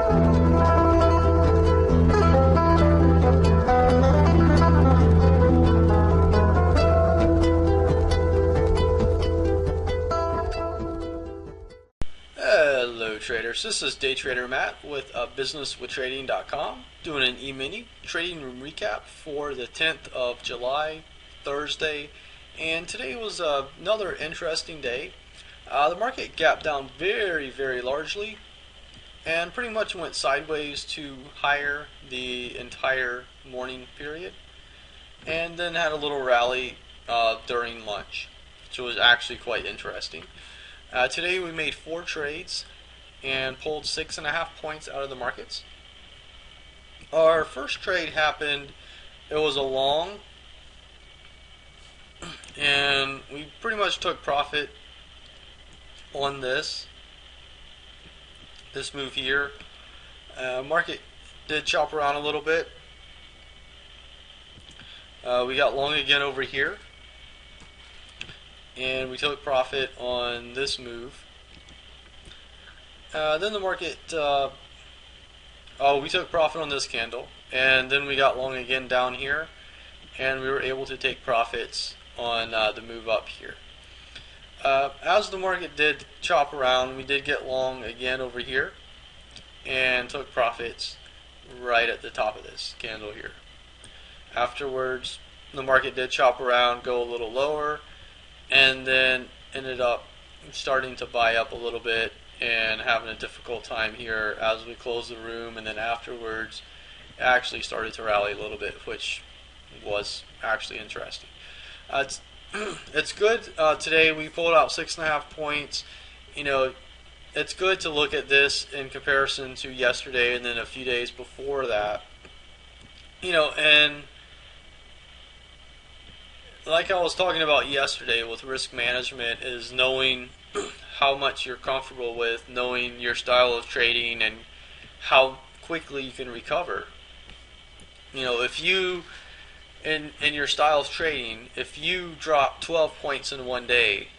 Hello traders, this is Day Trader Matt with businesswithtrading.com doing an Emini Trading Room recap for the 10th of July, Thursday, and today was another interesting day. The market gapped down very largely and pretty much went sideways to higher the entire morning period, and then had a little rally during lunch, which was actually quite interesting. Today we made 4 trades and pulled 6.5 points out of the markets. Our first trade happened, it was a long, and we pretty much took profit on this move here. Market did chop around a little bit. We got long again over here, and we took profit on this move. Then the market, we took profit on this candle, and then we got long again down here, and we were able to take profits on the move up here. As the market did chop around, we did get long again over here, and took profits right at the top of this candle here. Afterwards, the market did chop around, go a little lower, and then ended up starting to buy up a little bit and having a difficult time here as we closed the room, and then afterwards actually started to rally a little bit, which was actually interesting. It's good. Today we pulled out 6.5 points. You know, it's good to look at this in comparison to yesterday and then a few days before that. You know, and like I was talking about yesterday with risk management, is knowing how much you're comfortable with, knowing your style of trading, and how quickly you can recover. You know, if you, in your style of trading, if you drop 12 points in one day,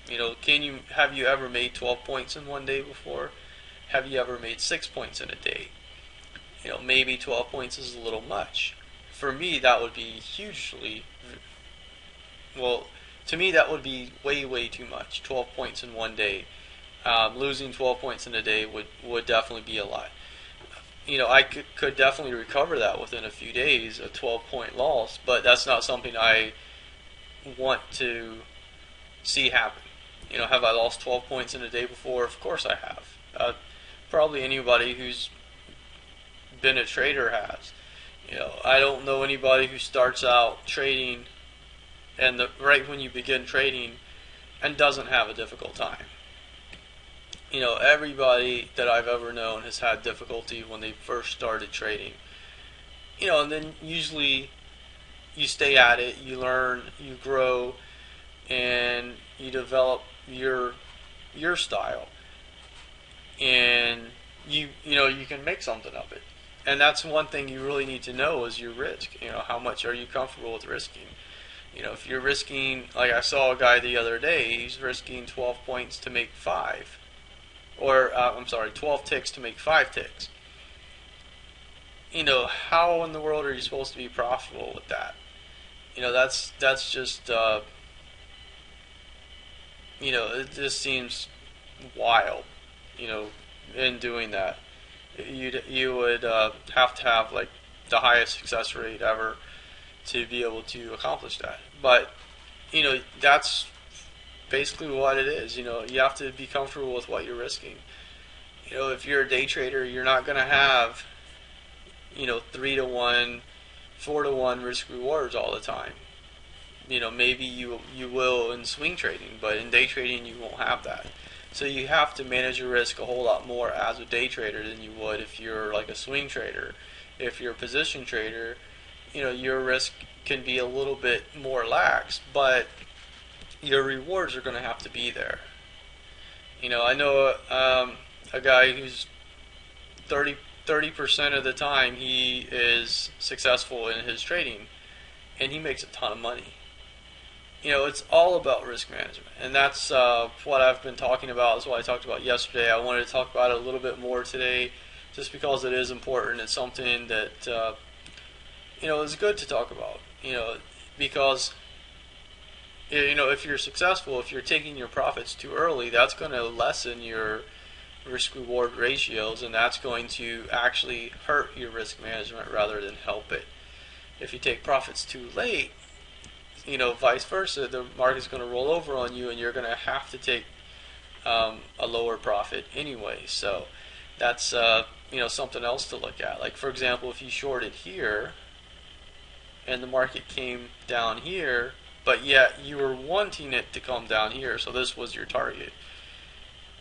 you know, have you ever made 12 points in one day before? Have you ever made 6 points in a day? You know, maybe 12 points is a little much. For me, that would be hugely, well, to me that would be way too much. 12 points in one day. Losing 12 points in a day would definitely be a lot. You know, I could definitely recover that within a few days, a 12-point loss, but that's not something I want to see happen. You know, have I lost 12 points in a day before? Of course I have. Probably anybody who's been a trader has. You know, I don't know anybody who starts out trading and right when you begin trading and doesn't have a difficult time. You know, everybody that I've ever known has had difficulty when they first started trading. You know, and then usually you stay at it, you learn, you grow, and you develop your style, and you know, you can make something of it. And that's one thing you really need to know is your risk. You know, how much are you comfortable with risking? You know, if you're risking, like I saw a guy the other day, he's risking 12 points to make 5. Or, 12 ticks to make 5 ticks. You know, how in the world are you supposed to be profitable with that? You know, that's just, you know, it just seems wild, you know, in doing that. You would have to have like the highest success rate ever to be able to accomplish that. But you know, that's basically what it is. You know, you have to be comfortable with what you're risking. You know, if you're a day trader, you're not going to have, you know, 3-to-1, 4-to-1 risk rewards all the time. You know, maybe you will in swing trading, but in day trading you won't have that. So you have to manage your risk a whole lot more as a day trader than you would if you're like a swing trader. If you're a position trader, you know, your risk can be a little bit more lax, but your rewards are going to have to be there. You know, I know a guy who's 30% of the time he is successful in his trading, and he makes a ton of money. it's all about risk management, and that's what I've been talking about. Is what I talked about yesterday. I wanted to talk about it a little bit more today, just because it is important. It's something that is good to talk about. Because if you're successful, if you're taking your profits too early, that's going to lessen your risk reward ratios, and that's going to actually hurt your risk management rather than help it. If you take profits too late, vice versa, the market's going to roll over on you, and you're going to have to take a lower profit anyway. So that's something else to look at. Like, for example, if you shorted here and the market came down here, but yet you were wanting it to come down here, so this was your target.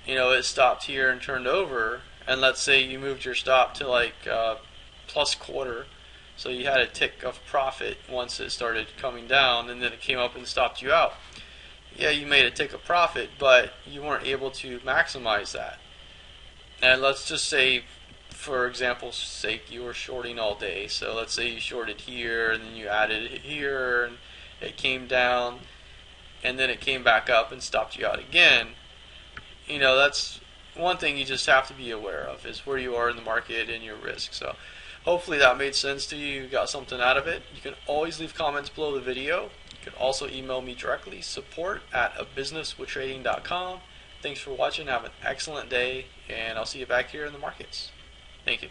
It stopped here and turned over, and let's say you moved your stop to like plus quarter, so you had a tick of profit once it started coming down, and then it came up and stopped you out. Yeah, you made a tick of profit, but you weren't able to maximize that. And let's just say, for example's sake, you were shorting all day. So let's say you shorted here, and then you added it here, and it came down, and then it came back up and stopped you out again. That's one thing you just have to be aware of, is where you are in the market and your risk. So hopefully that made sense to you. You got something out of it. You can always leave comments below the video. You can also email me directly, support@abusinesswithtrading.com. Thanks for watching. Have an excellent day, and I'll see you back here in the markets. Thank you.